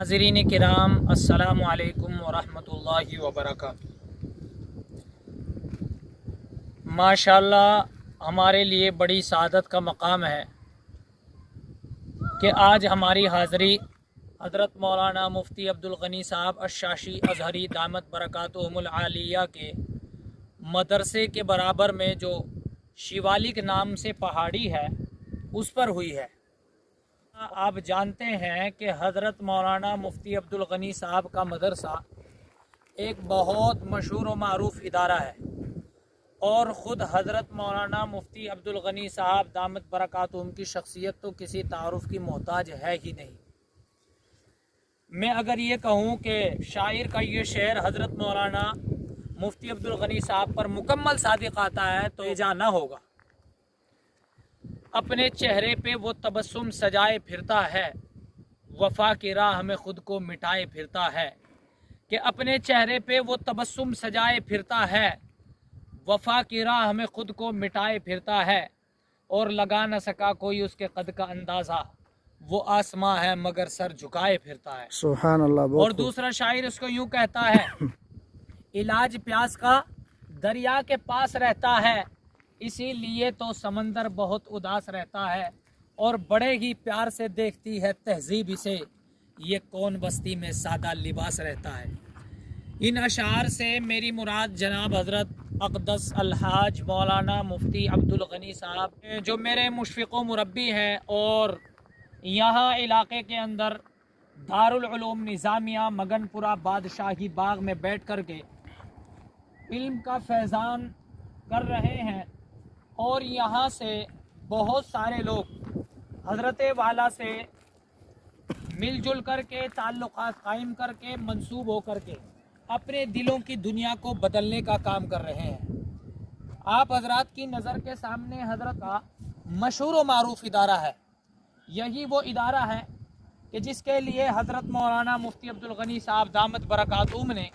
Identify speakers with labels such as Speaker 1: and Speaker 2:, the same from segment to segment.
Speaker 1: नाज़रीन किराम अस्सलामु अलैकुम वरहमतुल्लाहि वबरकातुहू। माशाअल्लाह हमारे लिए बड़ी सआदत का मकाम है कि आज हमारी हाज़री हज़रत मौलाना मुफ्ती अब्दुल गनी साहब अश-शाशी अज़हरी दामत बरकातुहुमुल आलिया के मदरसे के बराबर में जो शिवालिक नाम से पहाड़ी है उस पर हुई है। आप जानते हैं कि हज़रत मौलाना मुफ्ती अब्दुल गनी साहब का मदरसा एक बहुत मशहूर व मारूफ इदारा है और ख़ुद हज़रत मौलाना मुफ्ती अब्दुल गनी साहब दामत बरकातुहुम की शख्सियत तो किसी तारुफ की मोहताज है ही नहीं। मैं अगर ये कहूँ कि शायर का ये शेर हज़रत मौलाना मुफ्ती अब्दुल गनी साहब पर मुकम्मल सादिक आता है तो एजा ना होगा। अपने चेहरे पे वो तबस्सुम सजाए फिरता है, वफा की राह में ख़ुद को मिटाए फिरता है। कि अपने चेहरे पे वो तबस्सुम सजाए फिरता है, वफा की राह में ख़ुद को मिटाए फिरता है। और लगा न सका कोई उसके कद का अंदाज़ा, वो आसमां है मगर सर झुकाए फिरता है।
Speaker 2: सुभान अल्लाह।
Speaker 1: और दूसरा शायर इसको यूँ कहता है, इलाज प्यास का दरिया के पास रहता है, इसीलिए तो समंदर बहुत उदास रहता है। और बड़े ही प्यार से देखती है तहजीब इसे, ये कौन बस्ती में सादा लिबास रहता है। इन अशार से मेरी मुराद जनाब हज़रत अक़दस अलहाज मौलाना मुफ्ती अब्दुल गनी साहब जो मेरे मुशफ़िक़ व मुरब्बी हैं और यहाँ इलाक़े के अंदर दारुल उलूम निज़ामिया मगनपुरा बादशाही बाग में बैठ कर के इल्म का फैज़ान कर रहे हैं। और यहाँ से बहुत सारे लोग हज़रत वाला से मिलजुल कर के ताल्लुक़ात कायम करके मंसूब हो कर के अपने दिलों की दुनिया को बदलने का काम कर रहे हैं। आप हज़रात की नज़र के सामने हज़रत का मशहूर व मारूफ इदारा है। यही वो इदारा है कि जिसके लिए हज़रत मौलाना मुफ्ती अब्दुल गनी साहब दामत बरकातुहुम ने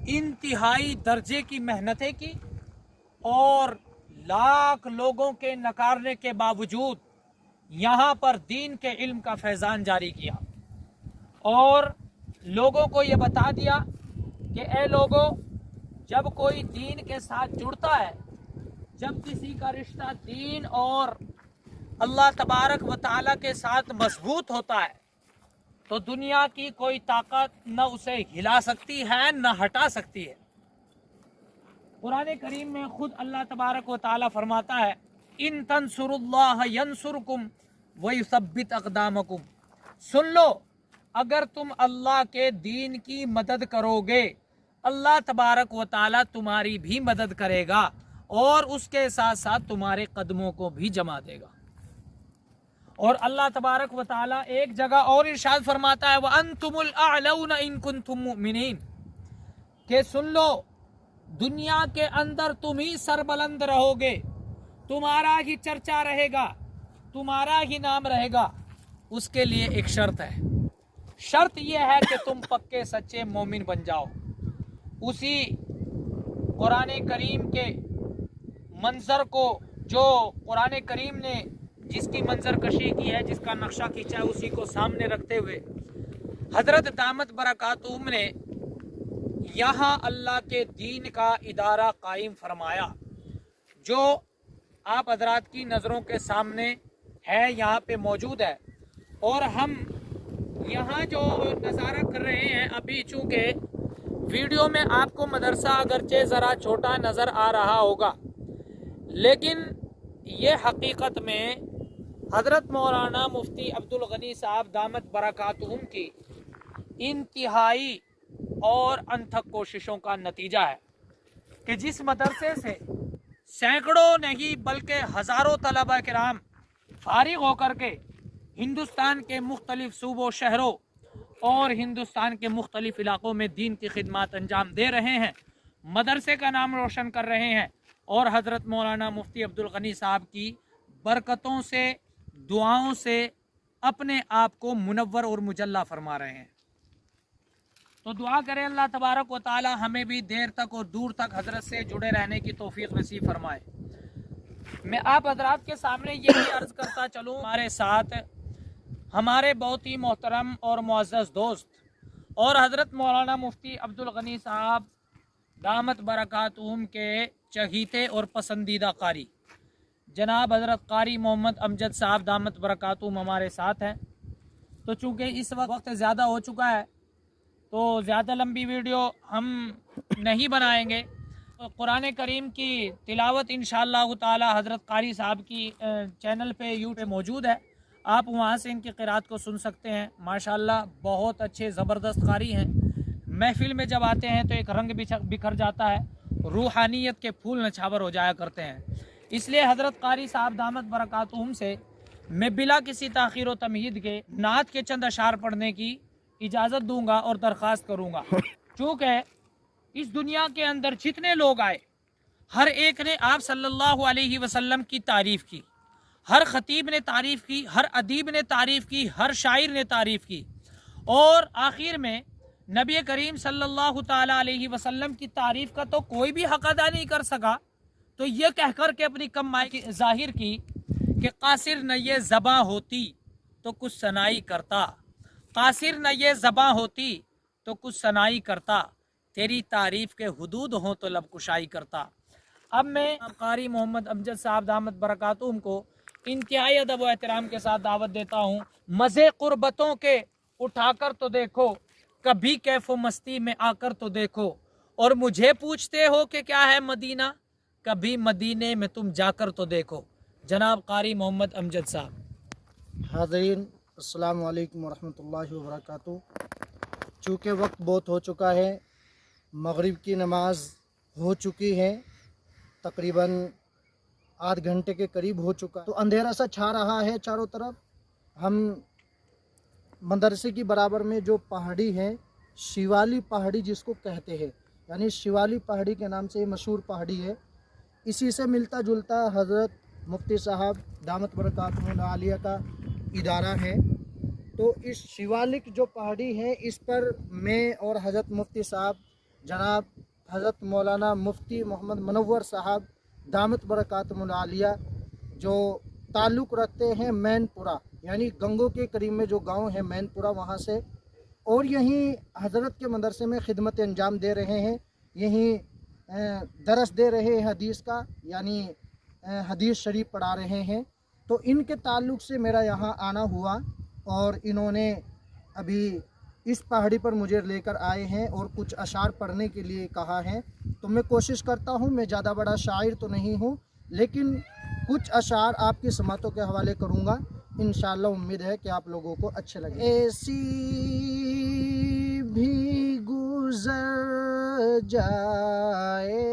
Speaker 1: इंतहाई दर्जे की मेहनतें की और लाख लोगों के नकारने के बावजूद यहाँ पर दीन के इल्म का फैज़ान जारी किया और लोगों को ये बता दिया कि ए लोगों, जब कोई दीन के साथ जुड़ता है, जब किसी का रिश्ता दीन और अल्लाह तबारक व तआला के साथ मजबूत होता है तो दुनिया की कोई ताकत न उसे हिला सकती है न हटा सकती है। कुरान करीम में खुद अल्लाह तबारक व तआला फरमाता है, इन तंसुरुल्लाह यंसुरकुम व युसब्बित अक़दामकुम। सुन लो, अगर तुम अल्लाह के दीन की मदद करोगे, अल्लाह तबारक व तआला तुम्हारी भी मदद करेगा और उसके साथ साथ तुम्हारे कदमों को भी जमा देगा। और अल्लाह तबारक व तआला एक जगह और इरशाद फरमाता है, व अंतुमुल अअलौना इन कुंतुम मुमिनीन, के सुन लो, दुनिया के अंदर तुम ही सरबलंद रहोगे, तुम्हारा ही चर्चा रहेगा, तुम्हारा ही नाम रहेगा। उसके लिए एक शर्त है, शर्त यह है कि तुम पक्के सच्चे मोमिन बन जाओ। उसी कुरान करीम के मंजर को, जो कुरान करीम ने जिसकी मंजर कशी की है, जिसका नक्शा खींचा है, उसी को सामने रखते हुए हजरत दामत बरकातुहुम ने यहाँ अल्लाह के दीन का इदारा कायम फरमाया, जो आप हजरात की नज़रों के सामने है, यहाँ पे मौजूद है। और हम यहाँ जो नज़ारा कर रहे हैं अभी, चूँकि वीडियो में आपको मदरसा अगरचे ज़रा छोटा नज़र आ रहा होगा, लेकिन ये हकीकत में हज़रत मौलाना मुफ्ती अब्दुल गनी साहब दामत बरकातुहुम की इंतहाई और अनथक कोशिशों का नतीजा है कि जिस मदरसे से सैकड़ों नहीं बल्कि हज़ारों तलबा किराम फारिग होकर के हिंदुस्तान के मुख्तलिफ सूबों, शहरों और हिंदुस्तान के मुख्तलिफ इलाक़ों में दीन की खिदमत अंजाम दे रहे हैं, मदरसे का नाम रोशन कर रहे हैं और हज़रत मौलाना मुफ्ती अब्दुल गनी साहब की बरकतों से, दुआओं से अपने आप को मुनव्वर और मुजल्ला फरमा रहे हैं। तो दुआ करें अल्लाह तबारक व तआला हमें भी देर तक और दूर तक हज़रत से जुड़े रहने की तौफीक नसीब फरमाए। मैं आप हज़रात के सामने यही अर्ज़ करता चलूँ, हमारे साथ हमारे बहुत ही मोहतरम और मुअज़्ज़ज़ दोस्त और हज़रत मौलाना मुफ्ती अब्दुल गनी साहब दामत बरकातुहुम के चहीते और पसंदीदा कारी जनाब हज़रत कारी मोहम्मद अमजद साहब दामत बरकातुहुम हमारे साथ हैं। तो चूँकि इस वक्त ज़्यादा हो चुका है तो ज़्यादा लंबी वीडियो हम नहीं बनाएंगे। तो कुरान करीम की तिलावत इंशाअल्लाह ताला हज़रत कारी साहब की चैनल पे यूट्यूब पे मौजूद है, आप वहाँ से इनकी क़िरात को सुन सकते हैं। माशाअल्लाह बहुत अच्छे ज़बरदस्त कारी हैं। महफिल में जब आते हैं तो एक रंग बिखर जाता है, रूहानियत के फूल नछावर हो जाया करते हैं। इसलिए हज़रत कारी साहब दामत बरकातुहुम से मैं बिला किसी ताख़ीर व तमहीद के नात के चंद अशार पढ़ने की इजाज़त दूंगा और दरख्वास्त करूंगा। चूँकि इस दुनिया के अंदर जितने लोग आए हर एक ने आप सल्लल्लाहु अलैहि वसल्लम की तारीफ़ की, हर ख़तीब ने तारीफ़ की, हर अदीब ने तारीफ़ की, हर शायर ने तारीफ़ की और आखिर में नबी करीम सल्लल्लाहु ताला अलैहि वसल्लम की तारीफ़ का तो कोई भी हक अदा नहीं कर सका। तो ये कह कर के अपनी कमाई की ज़ाहिर की कि कासिर न ये ज़बां होती तो कुछ सनाई करता, कासिर न ये ज़बां होती तो कुछ सनाई करता, तेरी तारीफ़ के हुदूद हों तो लब कुशाई करता। अब मैं कारी मोहम्मद अमजद साहब दामत बरकातुहुम को इंतहाई अदब व एहतराम के साथ दावत देता हूँ। मज़े क़ुरबतों के उठाकर तो देखो, कभी कैफ़ो मस्ती में आकर तो देखो, और मुझे पूछते हो कि क्या है मदीना, कभी मदीने में तुम जाकर तो देखो। जनाब कारी मोहम्मद अमजद साहब।
Speaker 2: हाज़रीन अस्सलामु अलैकुम वरहमतुल्लाहि वबरकातुहू। चूँकि वक्त बहुत हो चुका है, मगरिब की नमाज़ हो चुकी है, तकरीबन आध घंटे के करीब हो चुका, तो अंधेरा सा छा रहा है चारों तरफ। हम मदरसे की बराबर में जो पहाड़ी है, शिवाली पहाड़ी जिसको कहते हैं, यानी शिवाली पहाड़ी के नाम से मशहूर पहाड़ी है, इसी से मिलता जुलता हज़रत मुफ्ती साहब दामत बरकातुहुम आलिया का इदारा है। तो इस शिवालिक जो पहाड़ी है, इस पर मैं और हज़रत मुफ्ती साहब जनाब हज़रत मौलाना मुफ्ती मोहम्मद मुनव्वर साहब दामत बरकातुहुम आलिया जो ताल्लुक़ रखते हैं मैनपुरा, यानी गंगों के करीब में जो गांव है मैनपुरा, वहाँ से, और यहीं हज़रत के मदरसे में खिदमत अंजाम दे रहे हैं, यहीं दरस दे रहे हैं हदीस का, यानी हदीस शरीफ पढ़ा रहे हैं। तो इनके ताल्लुक़ से मेरा यहाँ आना हुआ और इन्होंने अभी इस पहाड़ी पर मुझे लेकर आए हैं और कुछ अशार पढ़ने के लिए कहा है। तो मैं कोशिश करता हूँ, मैं ज़्यादा बड़ा शायर तो नहीं हूँ, लेकिन कुछ अशार आपकी समातों के हवाले करूँगा। इंशाअल्लाह उम्मीद है कि आप लोगों को अच्छे लगे। ऐसी भी गुज़र जाए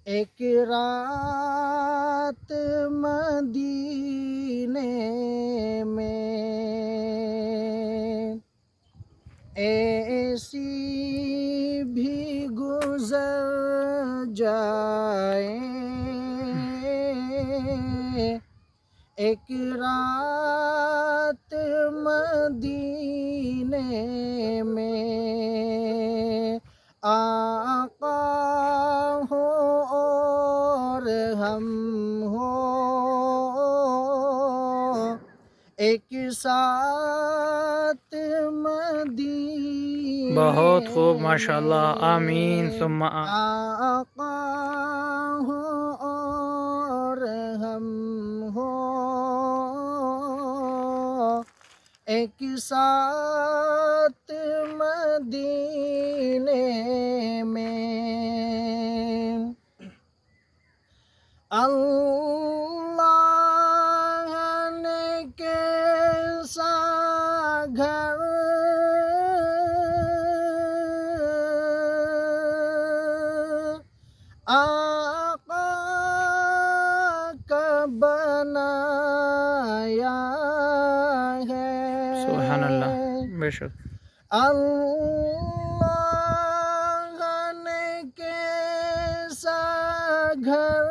Speaker 2: एक रात मदीने में, ऐसी भी गुज़र जाए एक रात मदीने में, आका हो और हम हो एक साथ मदीने।
Speaker 1: बहुत खूब माशाअल्लाह, आमीन सुम्मा
Speaker 2: आका हो और हम हो एक साथ मदीने में। अल्लाह ने कैसा घर आका का बनाया है,
Speaker 1: सुभान अल्लाह, बेशक
Speaker 2: अल्लाह ने कैसा घर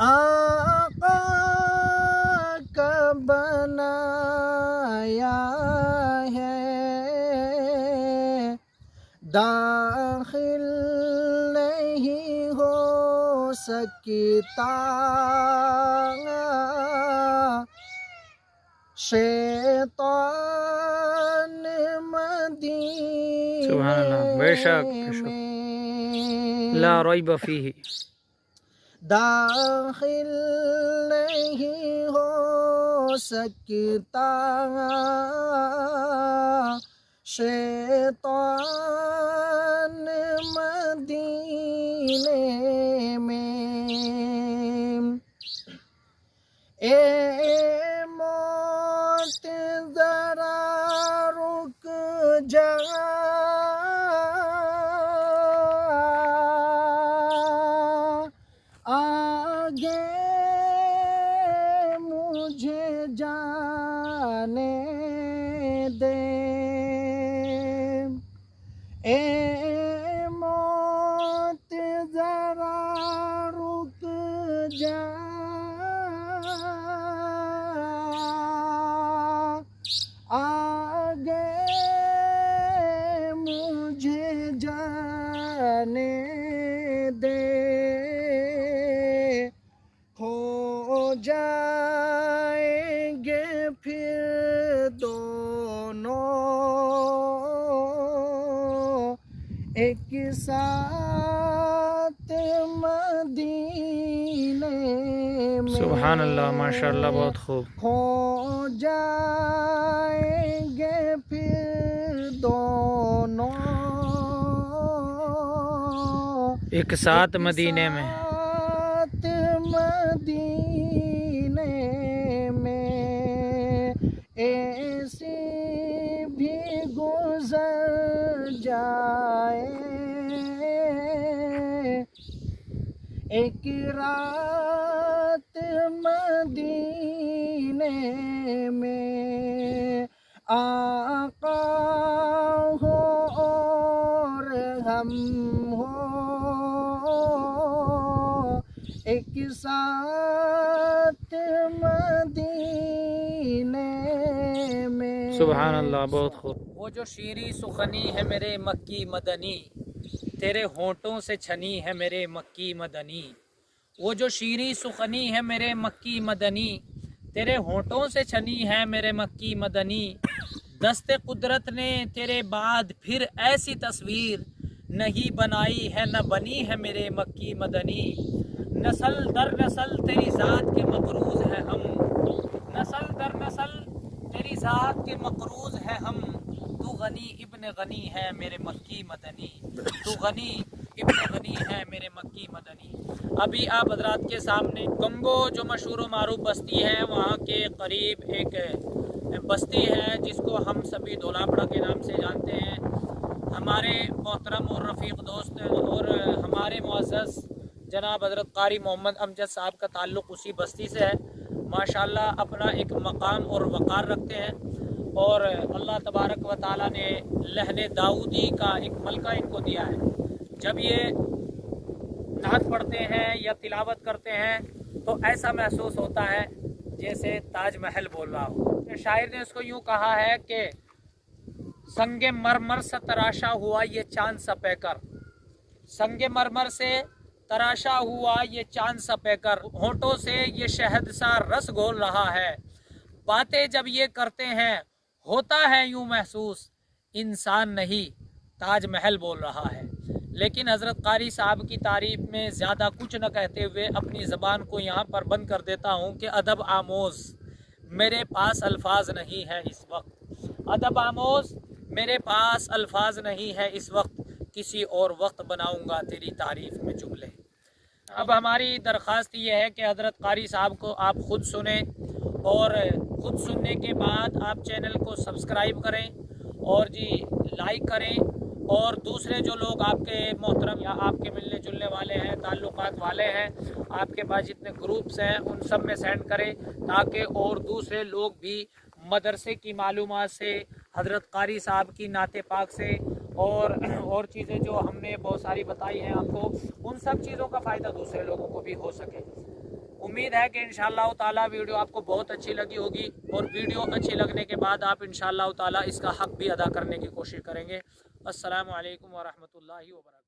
Speaker 2: आका का बनाया है, दाखिल سکتا شیطان مدینے
Speaker 1: سبحان اللہ، بے شک
Speaker 2: میں
Speaker 1: لا ریب فیہ،
Speaker 2: داخل نہیں ہو سکتا شیطان مدینے میں۔ اے موت ذرا رک جا، آگے مجھے جانے دے، اے موت ذرا رک جا، آگے مجھے جانے دے، ہو جائیں گے پھر دونوں ایک ساتھ مدینے میں۔
Speaker 1: سبحان اللہ، ماشاء اللہ، بہت خوب۔
Speaker 2: ہو جائیں گے پھر دونوں
Speaker 1: ایک ساتھ مدینے میں،
Speaker 2: ساتھ مدینے میں، ایسی بھی گزر جائے ایک رات مدینے میں، آقا ہو اور ہم ہو ایک ساتھ مدینے میں۔
Speaker 1: سبحان اللہ، بہت خوب۔ وہ جو شیریں سخنی ہے میرے مکی مدنی، تیرے ہونٹوں سے چھنی ہے میرے مکی مدنی، وہ جو شیریں سخنی ہے میرے مکی مدنی، تیرے ہونٹوں سے چھنی ہے میرے مکی مدنی، دست قدرت نے تیرے بعد پھر ایسی تصویر نہیں بنائی ہے نہ بنی ہے میرے مکی مدنی، نسل در نسل تیری ذات کے مقروض ہے ہم، نسل در نسل تیری ذات کے مقروض ہے ہم، تو غنی ابن غنی ہے میرے مکی مدنی، تو غنی ابن غنی ہے میرے مکی مدنی۔ ابھی آپ حضرات کے سامنے کنگو جو مشہور و معروف بستی ہے، وہاں کے قریب ایک بستی ہے جس کو ہم سبھی دھولاپڑا کے نام سے جانتے ہیں۔ ہمارے محترم اور رفیق دوست اور ہمارے معزز جناب حضرت قاری محمد امجد صاحب کا تعلق اسی بستی سے ہے، ماشاءاللہ اپنا ایک مقام اور وقار رکھتے ہیں، اور اللہ تبارک و تعالیٰ نے لہن داؤدی کا ایک ملکہ ان کو دیا ہے۔ جب یہ نعت پڑھتے ہیں یا تلاوت کرتے ہیں تو ایسا محسوس ہوتا ہے جیسے تاج محل بول رہا ہو۔ شاعر نے اس کو یوں کہا ہے کہ سنگ مرمر سے تراشا ہوا یہ چاند سا پے کر، سنگ مرمر سے تراشا ہوا یہ چاند سا پے کر، ہونٹوں سے یہ شہد سا رس گھول رہا ہے، باتیں جب یہ کرتے ہیں ہوتا ہے یوں محسوس انسان نہیں تاج محل بول رہا ہے۔ لیکن حضرت قاری صاحب کی تعریف میں زیادہ کچھ نہ کہتے ہوئے اپنی زبان کو یہاں پر بند کر دیتا ہوں کہ ادب آموز میرے پاس الفاظ نہیں ہے اس وقت، ادب آموز میرے پاس الفاظ نہیں ہے اس وقت، کسی اور وقت بناؤں گا تیری تعریف میں جملے۔ اب ہماری درخواست یہ ہے کہ حضرت قاری صاحب کو آپ خود سنیں، اور خود سننے کے بعد آپ چینل کو سبسکرائب کریں اور لائک کریں، اور دوسرے جو لوگ آپ کے محترم یا آپ کے ملنے جلنے والے ہیں، تعلقات والے ہیں، آپ کے پاس جتنے گروپس ہیں ان سب میں سینڈ کریں، تاکہ اور دوسرے لوگ بھی مدرسے کی معلومات سے، حضرت قاری صاحب کی نعت پاک سے اور چیزیں جو ہم نے بہت ساری بتائی ہیں آپ کو، ان سب چیزوں کا فائدہ دوسرے لوگوں کو بھی ہو سکے۔ امید ہے کہ انشاءاللہ تعالی ویڈیو آپ کو بہت اچھی لگی ہوگی، اور ویڈیو اچھی لگنے کے بعد آپ انشاءاللہ تعالی اس کا حق بھی ادا کرنے کی کوشش کریں گے۔ السلام علیکم ورحمۃ اللہ وبرکاتہ۔